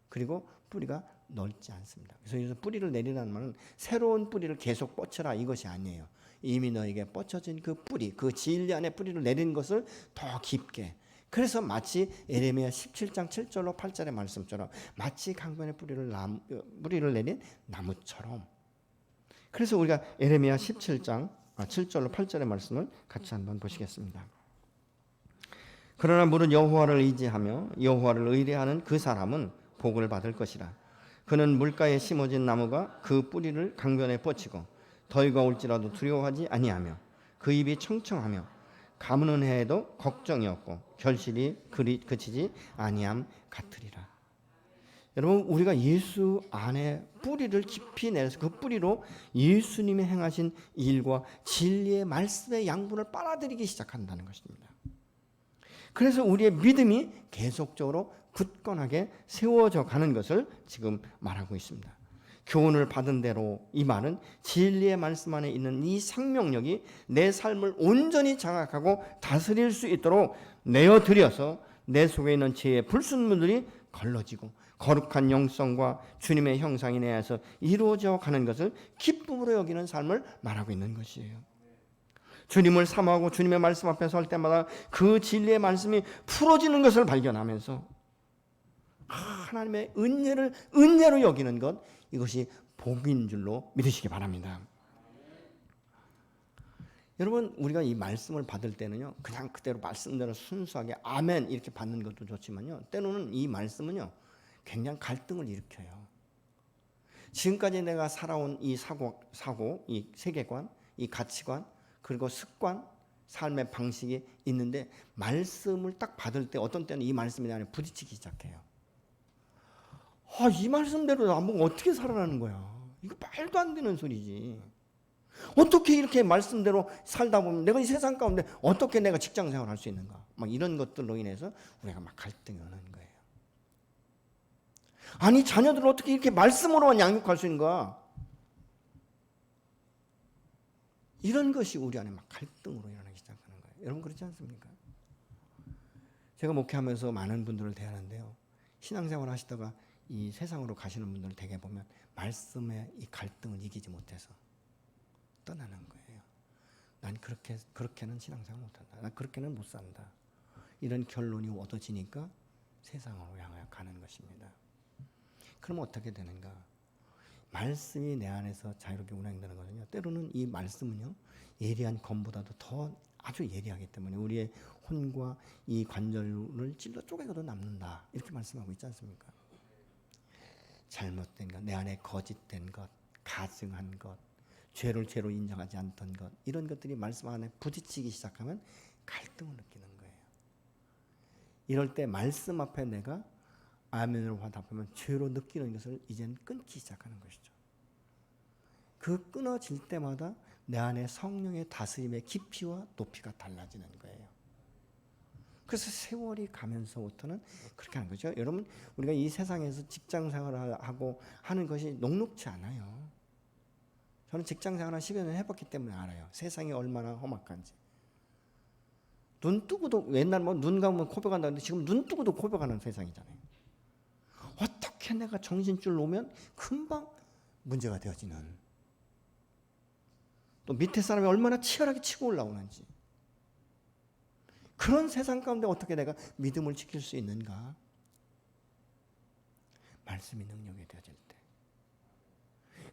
그리고 뿌리가 넓지 않습니다. 그래서 뿌리를 내리라는 말은 새로운 뿌리를 계속 뻗쳐라, 이것이 아니에요. 이미 너에게 뻗쳐진 그 뿌리, 그 진리 안에 뿌리를 내린 것을 더 깊게. 그래서 마치 에레미야 17장 7절로 8절의 말씀처럼 마치 강변에 뿌리를 내린 나무처럼. 그래서 우리가 에레미야 17장 7절로 8절의 말씀을 같이 한번 보시겠습니다. 그러나 무릇 여호와를 의지하며 여호와를 의뢰하는 그 사람은 복을 받을 것이라. 그는 물가에 심어진 나무가 그 뿌리를 강변에 뻗치고 더위가 올지라도 두려워하지 아니하며 그 입이 청청하며 가무는 해에도 걱정이 없고 결실이 그치지 아니함 같으리라. 여러분, 우리가 예수 안에 뿌리를 깊이 내서 그 뿌리로 예수님이 행하신 일과 진리의 말씀의 양분을 빨아들이기 시작한다는 것입니다. 그래서 우리의 믿음이 계속적으로 굳건하게 세워져 가는 것을 지금 말하고 있습니다. 교훈을 받은 대로 이 말은 진리의 말씀 안에 있는 이 생명력이 내 삶을 온전히 장악하고 다스릴 수 있도록 내어드려서 내 속에 있는 죄의 불순물들이 걸러지고 거룩한 영성과 주님의 형상이 내 안에서 이루어져 가는 것을 기쁨으로 여기는 삶을 말하고 있는 것이에요. 주님을 사모하고 주님의 말씀 앞에 설 때마다 그 진리의 말씀이 풀어지는 것을 발견하면서 하나님의 은혜로 여기는 것, 이것이 복인 줄로 믿으시기 바랍니다. 여러분, 우리가 이 말씀을 받을 때는요, 그냥 그대로 말씀대로 순수하게 아멘 이렇게 받는 것도 좋지만요, 때로는 이 말씀은요 굉장히 갈등을 일으켜요. 지금까지 내가 살아온 이 사고, 이 세계관, 이 가치관, 그리고 습관, 삶의 방식이 있는데 말씀을 딱 받을 때 어떤 때는 이 말씀에 대한 부딪히기 시작해요. 이 말씀대로 나보고 어떻게 살아나는 거야? 이거 말도 안 되는 소리지. 어떻게 이렇게 말씀대로 살다 보면 내가 이 세상 가운데 어떻게 내가 직장 생활을 할 수 있는가? 막 이런 것들로 인해서 우리가 막 갈등이 오는 거예요. 아니, 자녀들을 어떻게 이렇게 말씀으로만 양육할 수 있는가? 이런 것이 우리 안에 막 갈등으로 일어나기 시작하는 거예요. 여러분, 그렇지 않습니까? 제가 목회하면서 많은 분들을 대하는데요, 신앙생활 하시다가 이 세상으로 가시는 분들을 대개 보면 말씀의 이 갈등을 이기지 못해서 떠나는 거예요. 난 그렇게는 신앙생활 못한다. 난 그렇게는 못 산다. 이런 결론이 얻어지니까 세상으로 향하여 가는 것입니다. 그럼 어떻게 되는가? 말씀이 내 안에서 자유롭게 운행되는 거거든요. 때로는 이 말씀은요, 예리한 검보다도 더 아주 예리하기 때문에 우리의 혼과 이 관절을 찔러 쪼개고도 남는다. 이렇게 말씀하고 있지 않습니까? 잘못된 것, 내 안에 거짓된 것, 가증한 것, 죄를 죄로 인정하지 않던 것, 이런 것들이 말씀 안에 부딪히기 시작하면 갈등을 느끼는 거예요. 이럴 때 말씀 앞에 내가 아멘으로 화답하면 죄로 느끼는 것을 이제는 끊기 시작하는 것이죠. 그 끊어질 때마다 내 안에 성령의 다스림의 깊이와 높이가 달라지는 거예요. 그래서 세월이 가면서부터는 그렇게 하는 거죠. 여러분, 우리가 이 세상에서 직장 생활을 하고 하는 것이 녹록지 않아요. 저는 직장 생활을 10여 년 해봤기 때문에 알아요. 세상이 얼마나 험악한지. 눈 뜨고도, 옛날 눈 감으면 코뼈 간다는데 지금 눈 뜨고도 코뼈 가는 세상이잖아요. 어떻게 내가 정신줄 놓으면 금방 문제가 되어지는, 또 밑에 사람이 얼마나 치열하게 치고 올라오는지, 그런 세상 가운데 어떻게 내가 믿음을 지킬 수 있는가? 말씀이 능력이 되어질 때,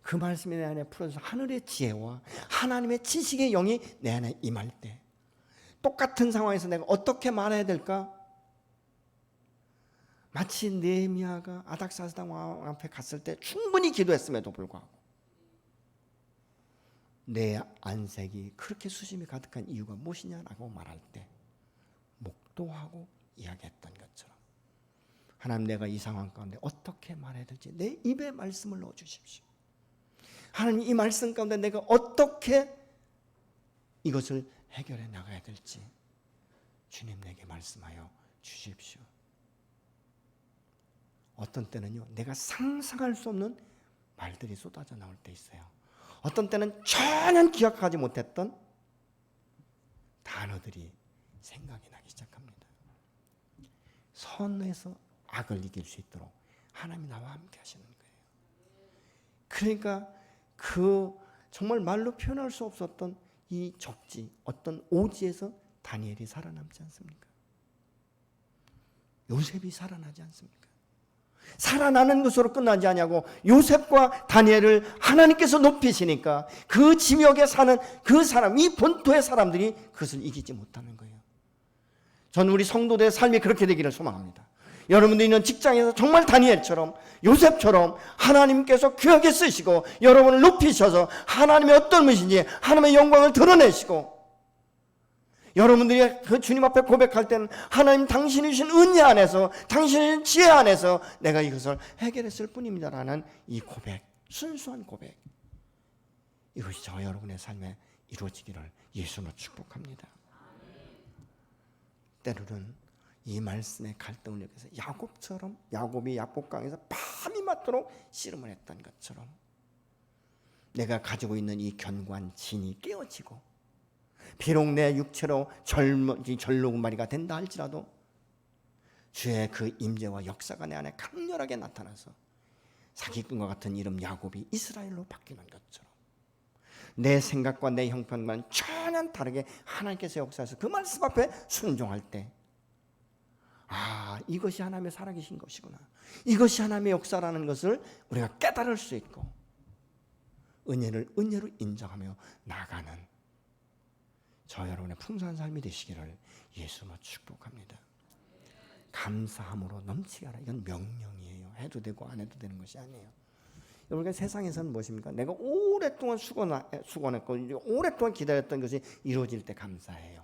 그 말씀이 내 안에 풀어져서 하늘의 지혜와 하나님의 지식의 영이 내 안에 임할 때, 똑같은 상황에서 내가 어떻게 말해야 될까? 마치 느헤미야가 아닥사스다 왕 앞에 갔을 때 충분히 기도했음에도 불구하고 내 안색이 그렇게 수심이 가득한 이유가 무엇이냐라고 말할 때 목도하고 이야기했던 것처럼, 하나님, 내가 이 상황 가운데 어떻게 말해야 될지 내 입에 말씀을 넣어주십시오. 하나님, 이 말씀 가운데 내가 어떻게 이것을 해결해 나가야 될지 주님 내게 말씀하여 주십시오. 어떤 때는요, 내가 상상할 수 없는 말들이 쏟아져 나올 때 있어요. 어떤 때는 전혀 기억하지 못했던 단어들이 생각이 나기 시작합니다. 선에서 악을 이길 수 있도록 하나님이 나와 함께 하시는 거예요. 그러니까 그 정말 말로 표현할 수 없었던 이 적지, 어떤 오지에서 다니엘이 살아남지 않습니까? 요셉이 살아나지 않습니까? 살아나는 것으로 끝나지 아니하고 요셉과 다니엘을 하나님께서 높이시니까 그 지역에 사는 그 사람, 이 본토의 사람들이 그것을 이기지 못하는 거예요. 저는 우리 성도들의 삶이 그렇게 되기를 소망합니다. 여러분들이 있는 직장에서 정말 다니엘처럼, 요셉처럼 하나님께서 귀하게 쓰시고 여러분을 높이셔서 하나님의 어떤 분이신지 하나님의 영광을 드러내시고, 여러분들이 그 주님 앞에 고백할 때는 하나님 당신이 주신 은혜 안에서, 당신의 지혜 안에서 내가 이것을 해결했을 뿐입니다라는 이 고백, 순수한 고백, 이것이 저와 여러분의 삶에 이루어지기를 예수로 축복합니다. 때로는 이 말씀의 갈등을 여기서 야곱처럼, 야곱이 야복강에서 밤이 맞도록 씨름을 했던 것처럼 내가 가지고 있는 이 견고한 진이 깨어지고, 비록 내 육체로 절로구마리가 된다 할지라도 주의 그 임재와 역사가 내 안에 강렬하게 나타나서 사기꾼과 같은 이름 야곱이 이스라엘로 바뀌는 것처럼 내 생각과 내 형편과는 전혀 다르게 하나님께서 역사해서 그 말씀 앞에 순종할 때, 아, 이것이 하나님의 살아계신 것이구나, 이것이 하나님의 역사라는 것을 우리가 깨달을 수 있고 은혜를 은혜로 인정하며 나가는 저 여러분의 풍성한 삶이 되시기를 예수로 축복합니다. 감사함으로 넘치게 하라. 이건 명령이에요. 해도 되고 안 해도 되는 것이 아니에요. 여러분, 세상에서는 무엇입니까? 내가 오랫동안 수고했고 오랫동안 기다렸던 것이 이루어질 때 감사해요.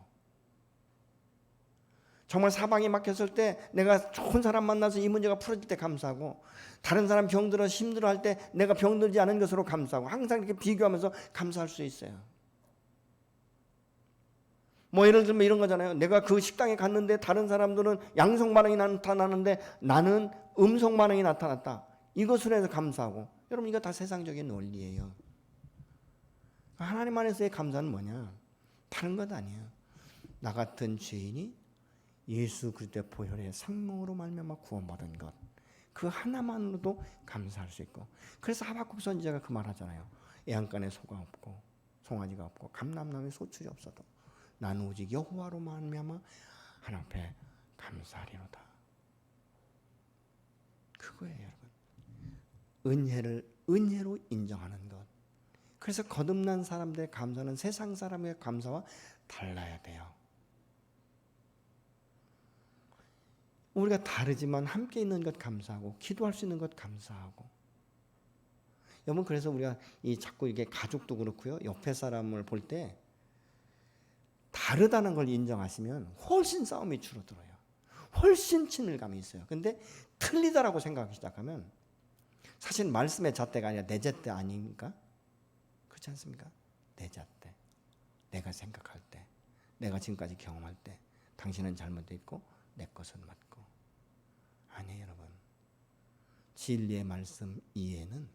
정말 사방이 막혔을 때 내가 좋은 사람 만나서 이 문제가 풀어질 때 감사하고, 다른 사람 병들어 힘들어할 때 내가 병들지 않은 것으로 감사하고, 항상 이렇게 비교하면서 감사할 수 있어요. 뭐 예를 들면 이런 거잖아요. 내가 그 식당에 갔는데 다른 사람들은 양성 반응이 나타나는데 나는 음성 반응이 나타났다. 이것으로 해서 감사하고. 여러분, 이거 다 세상적인 원리예요. 하나님 안에서의 감사는 뭐냐? 다른 것 아니에요. 나 같은 죄인이 예수 그리스도의 보혈의 생명으로 말미암아 구원받은 것, 그 하나만으로도 감사할 수 있고. 그래서 하박국 선지자가 그 말하잖아요. 애양간에 소가 없고 송아지가 없고 감람나무에 소출이 없어도 나는 오직 여호와로 말미암아 하나님 앞에 감사하리로다. 그거예요, 여러분. 은혜를 은혜로 인정하는 것. 그래서 거듭난 사람들의 감사는 세상 사람의 감사와 달라야 돼요. 우리가 다르지만 함께 있는 것 감사하고, 기도할 수 있는 것 감사하고. 여러분, 그래서 우리가 자꾸 이게 가족도 그렇고요, 옆에 사람을 볼 때 다르다는 걸 인정하시면 훨씬 싸움이 줄어들어요. 훨씬 친밀감이 있어요. 근데 틀리다라고 생각하기 시작하면 사실 말씀의 잣대가 아니라 내 잣대 아닙니까? 그렇지 않습니까? 내 잣대, 내가 생각할 때, 내가 지금까지 경험할 때 당신은 잘못됐고 내 것은 맞고. 아니에요, 여러분. 진리의 말씀 이해는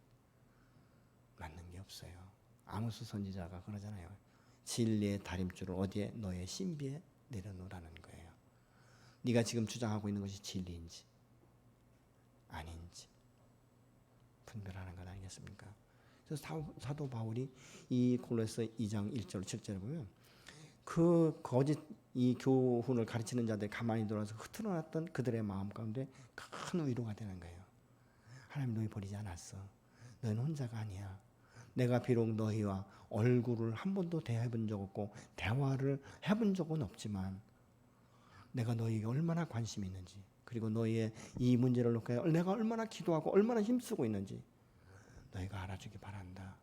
맞는 게 없어요. 아모스 선지자가 그러잖아요. 진리의 다림줄을 어디에? 너의 신비에 내려놓으라는 거예요. 네가 지금 주장하고 있는 것이 진리인지 아닌지 분별하는 것 아니겠습니까? 그래서 사도 바울이 이 골로새 2장 1절 7절에 보면 그 거짓 이 교훈을 가르치는 자들이 가만히 돌아서 흐트러놨던 그들의 마음 가운데 큰 위로가 되는 거예요. 하나님 너희 버리지 않았어. 너희는 혼자가 아니야. 내가 비록 너희와 얼굴을 한 번도 대해본 적 없고 대화를 해본 적은 없지만 내가 너희에게 얼마나 관심이 있는지, 그리고 너희의 이 문제를 놓고 내가 얼마나 기도하고 얼마나 힘쓰고 있는지 너희가 알아주기 바란다.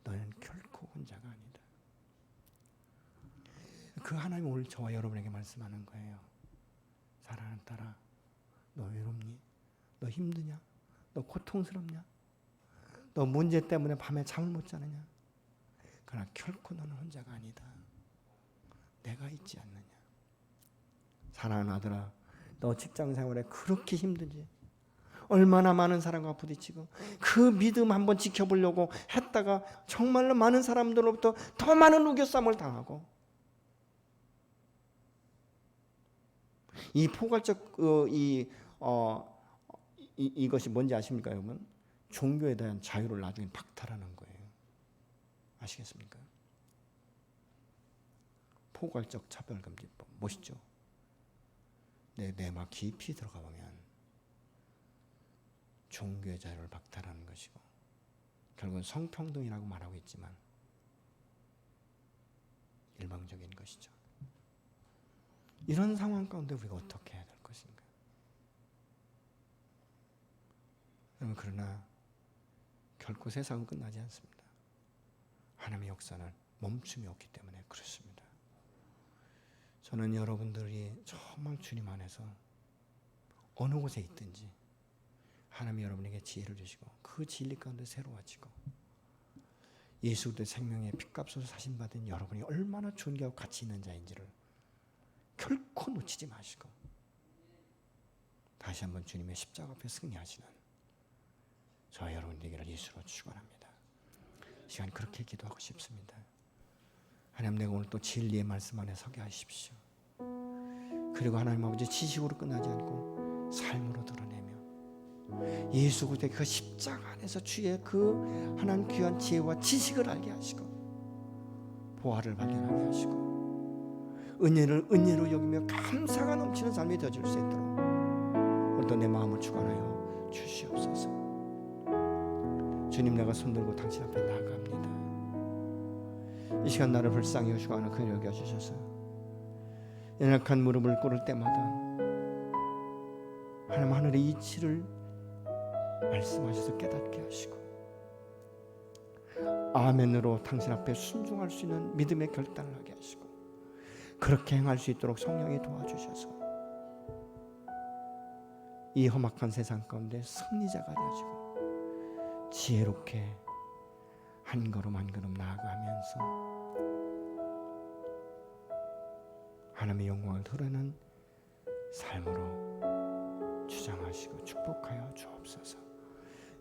너희는 결코 혼자가 아니다. 그 하나님이 오늘 저와 여러분에게 말씀하는 거예요. 사랑하는 딸아, 너 외롭니? 너 힘드냐? 너 고통스럽냐? 너 문제 때문에 밤에 잠을 못 자느냐? 그러나 결코 너는 혼자가 아니다. 내가 있지 않느냐? 사랑하는 아들아, 너 직장 생활에 그렇게 힘들지? 얼마나 많은 사람과 부딪히고 그 믿음 한번 지켜보려고 했다가 정말로 많은 사람들로부터 더 많은 우겨쌈을 당하고, 이 포괄적 이것이 뭔지 아십니까, 여러분? 종교에 대한 자유를 나중에 박탈하는 거예요. 아시겠습니까? 포괄적 차별금지법 멋있죠? 내 내막 깊이 들어가 보면 종교의 자유를 박탈하는 것이고 결국은 성평등이라고 말하고 있지만 일방적인 것이죠. 이런 상황 가운데 우리가 어떻게 해야 될 것인가? 그러나 결코 세상은 끝나지 않습니다. 하나님의 역사는 멈춤이 없기 때문에 그렇습니다. 저는 여러분들이 정말 주님 안에서 어느 곳에 있든지 하나님이 여러분에게 지혜를 주시고 그 진리 가운데 새로워지고 예수 그리스도의 생명의 핏값으로 사신받은 여러분이 얼마나 존귀하고 가치 있는 자인지를 결코 놓치지 마시고 다시 한번 주님의 십자가 앞에 승리하시는 저 여러분 되기를 예수로 축원합니다. 시간 그렇게 기도하고 싶습니다. 하나님, 내가 오늘 또 진리의 말씀 안에 서게 하십시오. 그리고 하나님 아버지, 지식으로 끝나지 않고 삶으로 드러내며 예수 그리스도의 그 십자가 안에서 주의 그 하나님 귀한 지혜와 지식을 알게 하시고 보화를 발견하게 하시고 은혜를 은혜로 여기며 감사가 넘치는 삶이 되어질 수 있도록 오늘도 내 마음을 주관하여 주시옵소서. 주님, 내가 손들고 당신 앞에 나아갑니다. 이 시간 나를 불쌍히 여시고 하나 그를 여겨주셔서 연약한 무릎을 꿇을 때마다 하나님 하늘의 이치를 말씀하셔서 깨닫게 하시고 아멘으로 당신 앞에 순종할 수 있는 믿음의 결단을 하게 하시고 그렇게 행할 수 있도록 성령이 도와주셔서 이 험악한 세상 가운데 승리자가 되어지고 지혜롭게 한 걸음 한 걸음 나아가면서 하나님의 영광을 드러내는 삶으로 주장하시고 축복하여 주옵소서.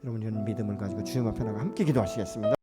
여러분, 이런 믿음을 가지고 주님 앞에 나가 함께 기도하시겠습니다.